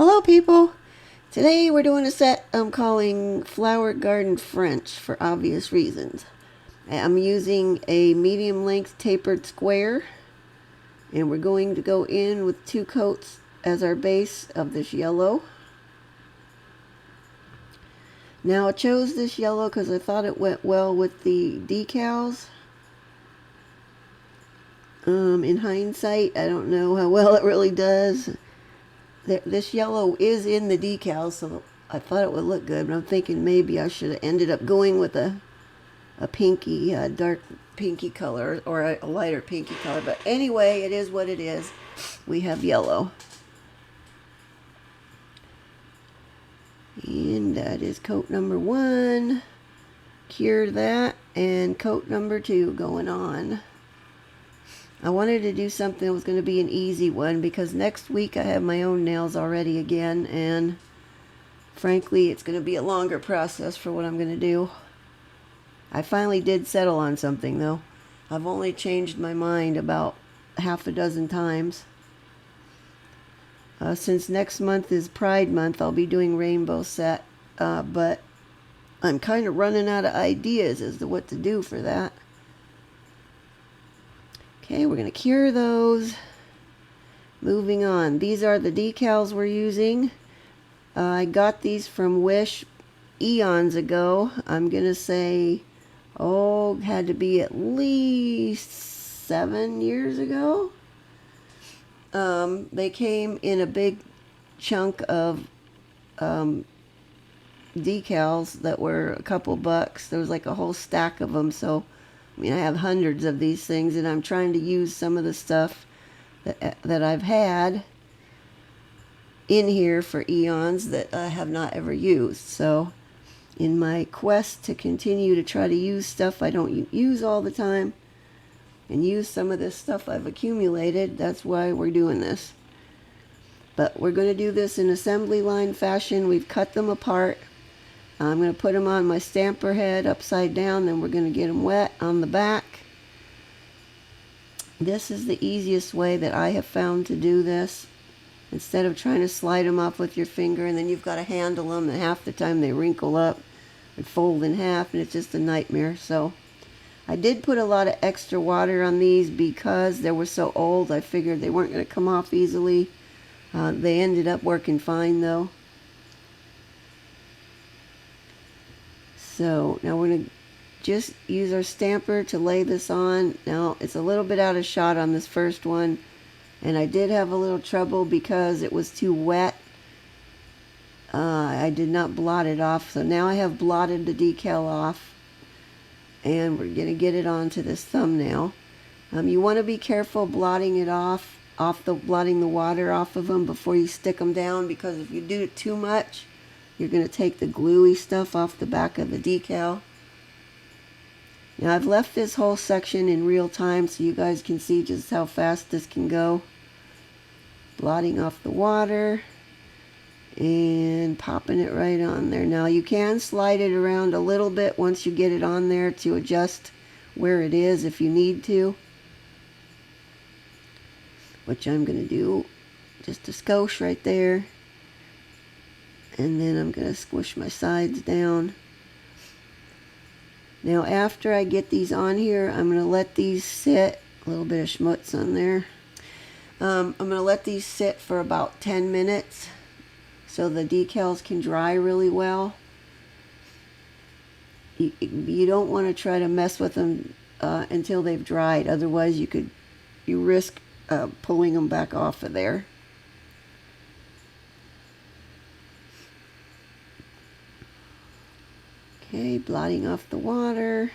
Hello people! Today we're doing a set I'm calling Flower Garden French for obvious reasons. I'm using a medium length tapered square and we're going to go in with 2 coats as our base of this yellow. Now I chose this yellow because I thought it went well with the decals. In hindsight, I don't know how well it really does. This yellow is in the decals, so I thought it would look good, but I'm thinking maybe I should have ended up going with a pinky, dark pinky color, or a lighter pinky color. But anyway, it is what it is. We have yellow. And that is coat number 1. Cure that, and coat number 2 going on. I wanted to do something that was going to be an easy one because next week I have my own nails already again, and frankly it's going to be a longer process for what I'm going to do. I finally did settle on something though. I've only changed my mind about half a dozen times. Since next month is Pride Month, I'll be doing rainbow set, but I'm kind of running out of ideas as to what to do for that. Okay, we're going to cure those. Moving on. These are the decals we're using. I got these from Wish eons ago. I'm going to say, had to be at least 7 years ago. They came in a big chunk of decals that were a couple bucks. There was like a whole stack of them, so I have hundreds of these things, and I'm trying to use some of the stuff that I've had in here for eons that I have not ever used. So in my quest to continue to try to use stuff I don't use all the time and use some of this stuff I've accumulated, that's why we're doing this. But we're going to do this in assembly line fashion. We've cut them apart. I'm going to put them on my stamper head upside down, then we're going to get them wet on the back. This is the easiest way that I have found to do this. Instead of trying to slide them off with your finger and then you've got to handle them, and half the time they wrinkle up and fold in half, and it's just a nightmare. So I did put a lot of extra water on these because they were so old. I figured they weren't going to come off easily. They ended up working fine though. So now we're going to just use our stamper to lay this on. Now it's a little bit out of shot on this first one, and I did have a little trouble because it was too wet. I did not blot it off, so now I have blotted the decal off, and we're going to get it onto this thumbnail. You want to be careful blotting it blotting the water off of them before you stick them down, because if you do it too much, you're going to take the gluey stuff off the back of the decal. Now I've left this whole section in real time so you guys can see just how fast this can go. Blotting off the water and popping it right on there. Now you can slide it around a little bit once you get it on there to adjust where it is if you need to, which I'm going to do just a skosh right there. And then I'm going to squish my sides down. Now after I get these on here, I'm going to let these sit. A little bit of schmutz on there. I'm going to let these sit for about 10 minutes so the decals can dry really well. You don't want to try to mess with them until they've dried. Otherwise you risk pulling them back off of there. Okay, blotting off the water.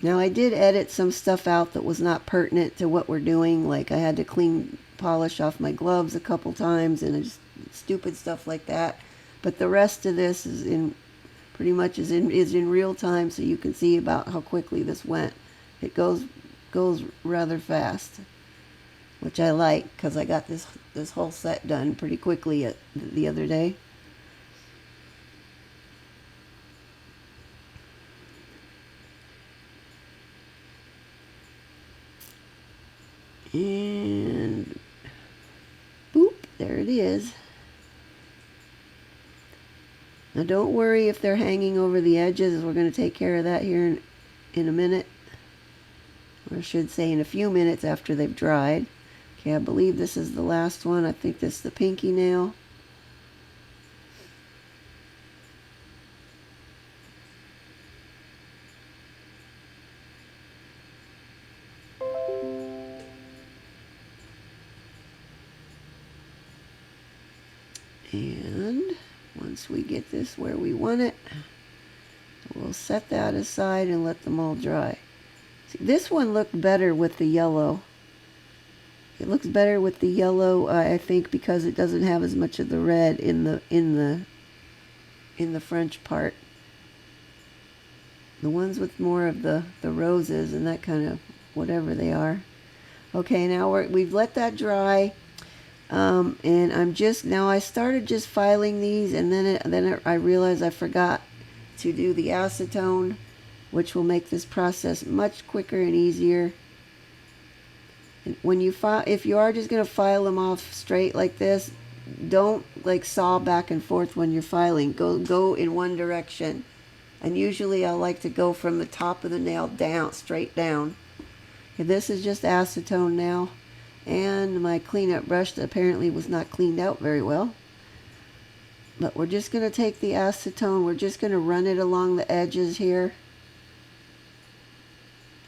Now I did edit some stuff out that was not pertinent to what we're doing, like I had to polish off my gloves a couple times and just stupid stuff like that. But the rest of this is pretty much in real time, so you can see about how quickly this went. It goes rather fast, which I like because I got this whole set done pretty quickly the other day. And boop. there it is. Now don't worry if they're hanging over the edges. We're going to take care of that here in a minute. Or I should say in a few minutes after they've dried. Okay, I believe this is the last one. I think this is the pinky nail. And once we get this where we want it, we'll set that aside and let them all dry. See, this one looked better with the yellow. It looks better with the yellow, I think, because it doesn't have as much of the red in the French part. The ones with more of the roses and that kind of whatever they are. Okay, now we've let that dry. And I started just filing these, and then I realized I forgot to do the acetone, which will make this process much quicker and easier. And when you file, if you are just going to file them off straight like this, don't like saw back and forth when you're filing. Go in one direction. And usually I like to go from the top of the nail down, straight down. Okay, this is just acetone now. And my cleanup brush that apparently was not cleaned out very well. But we're just going to take the acetone, we're just going to run it along the edges here.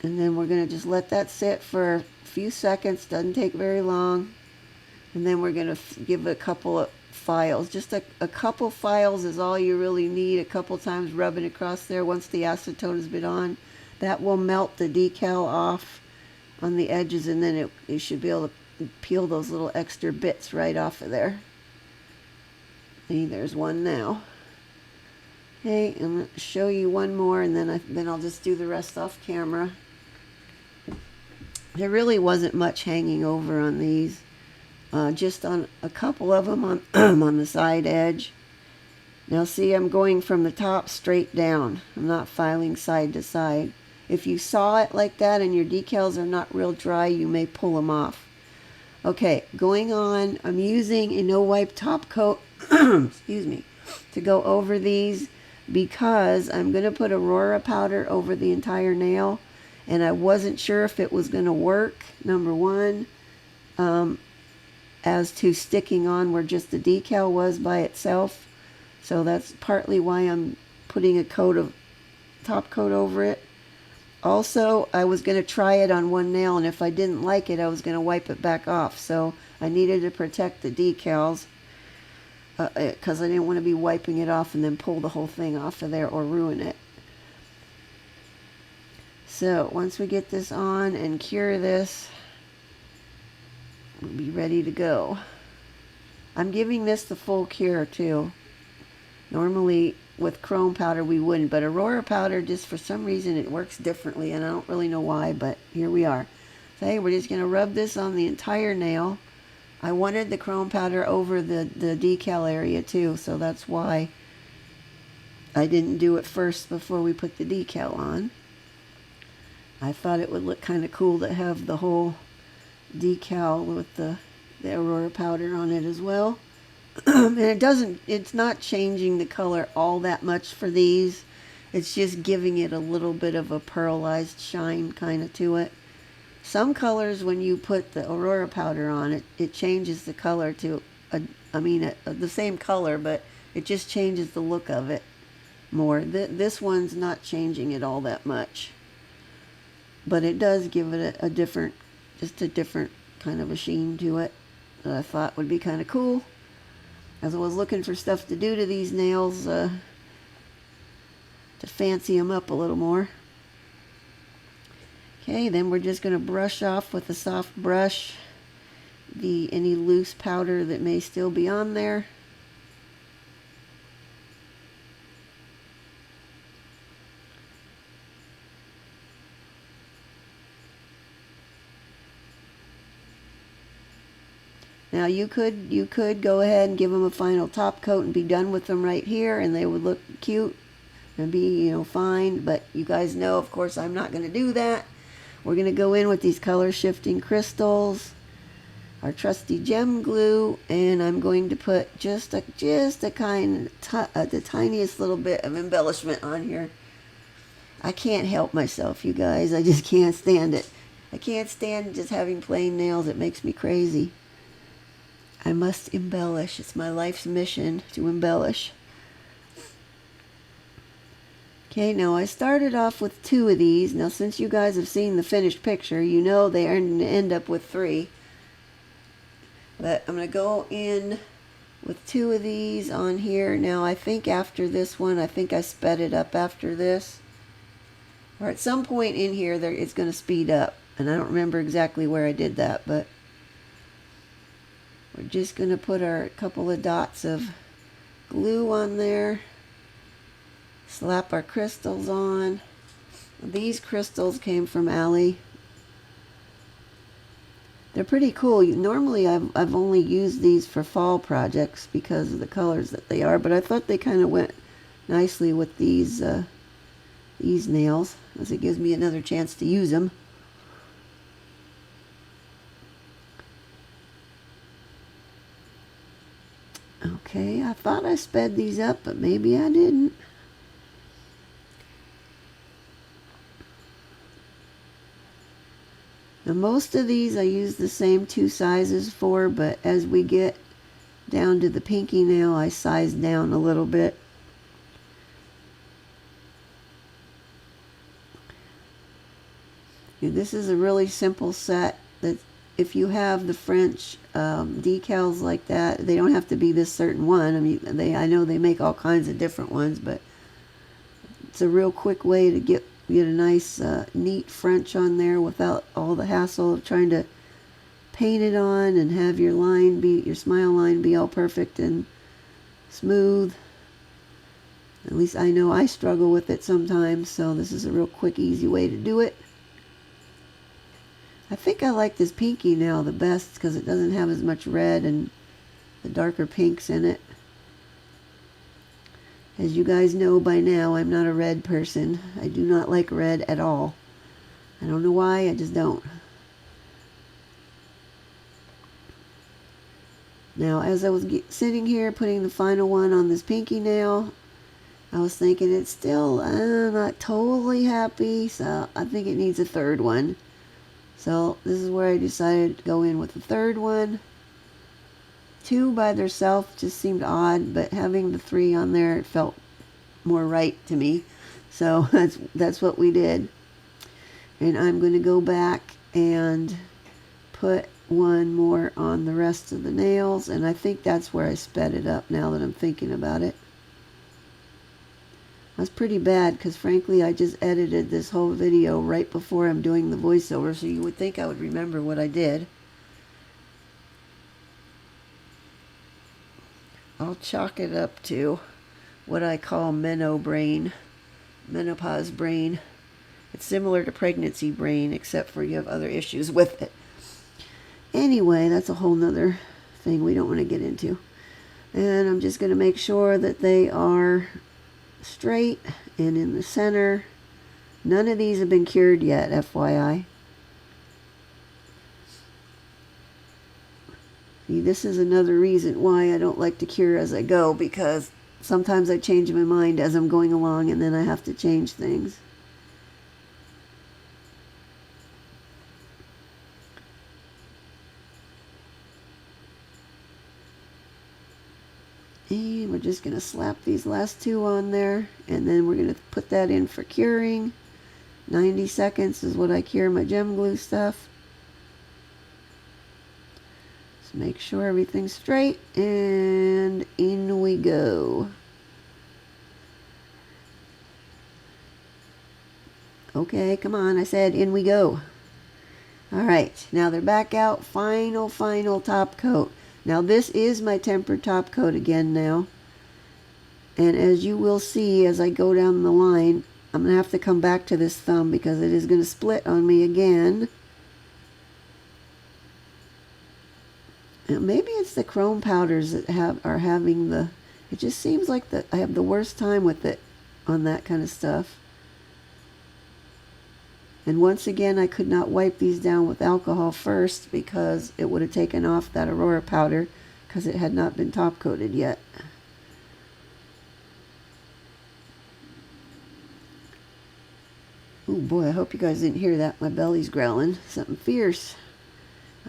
And then we're going to just let that sit for a few seconds, doesn't take very long. And then we're going to give it a couple of files. Just a couple files is all you really need, a couple times rubbing across there once the acetone has been on. That will melt the decal off on the edges, and then you should be able to peel those little extra bits right off of there. See, there's one now. Okay, I'm going to show you one more, and then I'll just do the rest off camera. There really wasn't much hanging over on these, just on a couple of them on on the side edge. Now see, I'm going from the top straight down. I'm not filing side to side. If you saw it like that and your decals are not real dry, you may pull them off. Okay, going on, I'm using a no-wipe top coat, excuse me, to go over these because I'm going to put Aurora powder over the entire nail, and I wasn't sure if it was going to work, number one, as to sticking on where just the decal was by itself. So that's partly why I'm putting a coat of top coat over it. Also, I was going to try it on one nail, and if I didn't like it, I was going to wipe it back off. So I needed to protect the decals because I didn't want to be wiping it off and then pull the whole thing off of there or ruin it. So once we get this on and cure this, we'll be ready to go. I'm giving this the full cure too. Normally with chrome powder we wouldn't, but Aurora powder, just for some reason it works differently, and I don't really know why, but here we are. So hey, we're just going to rub this on the entire nail. I wanted the chrome powder over the decal area too, so that's why I didn't do it first before we put the decal on. I thought it would look kind of cool to have the whole decal with the Aurora powder on it as well. And it's not changing the color all that much for these. It's just giving it a little bit of a pearlized shine kind of to it. Some colors, when you put the Aurora powder on, it changes the color to, the same color, but it just changes the look of it more. This one's not changing it all that much. But it does give it a different kind of a sheen to it that I thought would be kind of cool. As I was looking for stuff to do to these nails to fancy them up a little more. Okay, then we're just going to brush off with a soft brush any loose powder that may still be on there. Now you could go ahead and give them a final top coat and be done with them right here, and they would look cute and be, fine. But you guys know, of course, I'm not going to do that. We're going to go in with these color shifting crystals. our trusty gem glue, and I'm going to put just a the tiniest little bit of embellishment on here. I can't help myself, you guys. I just can't stand it. I can't stand just having plain nails. It makes me crazy. I must embellish. It's my life's mission to embellish. Okay, now I started off with 2 of these. Now, since you guys have seen the finished picture, you know they are going to end up with 3. But I'm going to go in with 2 of these on here. Now, I think after this one, I think I sped it up after this. Or at some point in here, it's going to speed up. And I don't remember exactly where I did that, but we're just going to put our couple of dots of glue on there. Slap our crystals on. These crystals came from Allie. They're pretty cool. Normally I've only used these for fall projects because of the colors that they are, but I thought they kind of went nicely with these nails, as it gives me another chance to use them. Okay, I thought I sped these up, but maybe I didn't. Now most of these I use the same 2 sizes for, but as we get down to the pinky nail, I size down a little bit. This is a really simple set that if you have the French decals like that, they don't have to be this certain one. I mean, I know they make all kinds of different ones, but it's a real quick way to get a nice neat French on there without all the hassle of trying to paint it on and have your smile line be all perfect and smooth. At least I know I struggle with it sometimes, so this is a real quick, easy way to do it. I think I like this pinky nail the best because it doesn't have as much red and the darker pinks in it. As you guys know by now, I'm not a red person. I do not like red at all. I don't know why, I just don't. Now, as I was sitting here putting the final one on this pinky nail, I was thinking it's still not totally happy, so I think it needs a 3rd one. So this is where I decided to go in with the 3rd one. 2 by themselves just seemed odd, but having the 3 on there, it felt more right to me. So that's what we did. And I'm going to go back and put 1 more on the rest of the nails, and I think that's where I sped it up now that I'm thinking about it. That's pretty bad because frankly I just edited this whole video right before I'm doing the voiceover, so you would think I would remember what I did. I'll chalk it up to what I call menopause brain. It's similar to pregnancy brain, except for you have other issues with it. Anyway, that's a whole nother thing we don't want to get into. And I'm just going to make sure that they are straight and in the center. None of these have been cured yet, FYI. See, this is another reason why I don't like to cure as I go, because sometimes I change my mind as I'm going along and then I have to change things. And we're just going to slap these last 2 on there, and then we're going to put that in for curing. 90 seconds is what I cure my gem glue stuff. Just make sure everything's straight, and in we go. Okay, come on, I said in we go. Alright, now they're back out. Final top coat. Now this is my tempered top coat again now. And as you will see as I go down the line, I'm going to have to come back to this thumb because it is going to split on me again. And maybe it's the chrome powders that are having the... It just seems like I have the worst time with it on that kind of stuff. And once again, I could not wipe these down with alcohol first because it would have taken off that Aurora powder because it had not been top coated yet. Oh boy, I hope you guys didn't hear that. My belly's growling. Something fierce.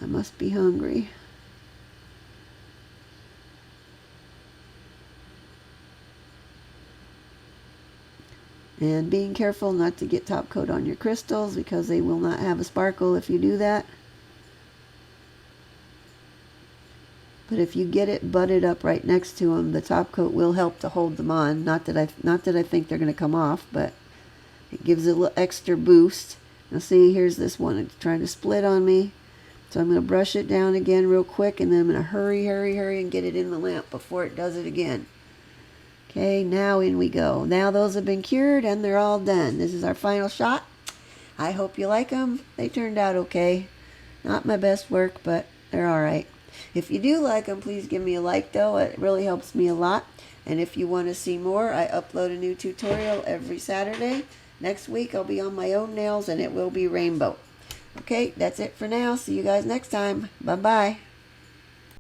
I must be hungry. And being careful not to get top coat on your crystals because they will not have a sparkle if you do that. But if you get it butted up right next to them, the top coat will help to hold them on. Not that I think they're going to come off, but it gives it a little extra boost. Now see, here's this one. It's trying to split on me. So I'm going to brush it down again real quick, and then I'm going to hurry and get it in the lamp before it does it again. Okay, now in we go. Now those have been cured and they're all done. This is our final shot. I hope you like them. They turned out okay. Not my best work, but they're alright. If you do like them, please give me a like though. It really helps me a lot. And if you want to see more, I upload a new tutorial every Saturday. Next week I'll be on my own nails and it will be rainbow. Okay, that's it for now. See you guys next time. Bye-bye.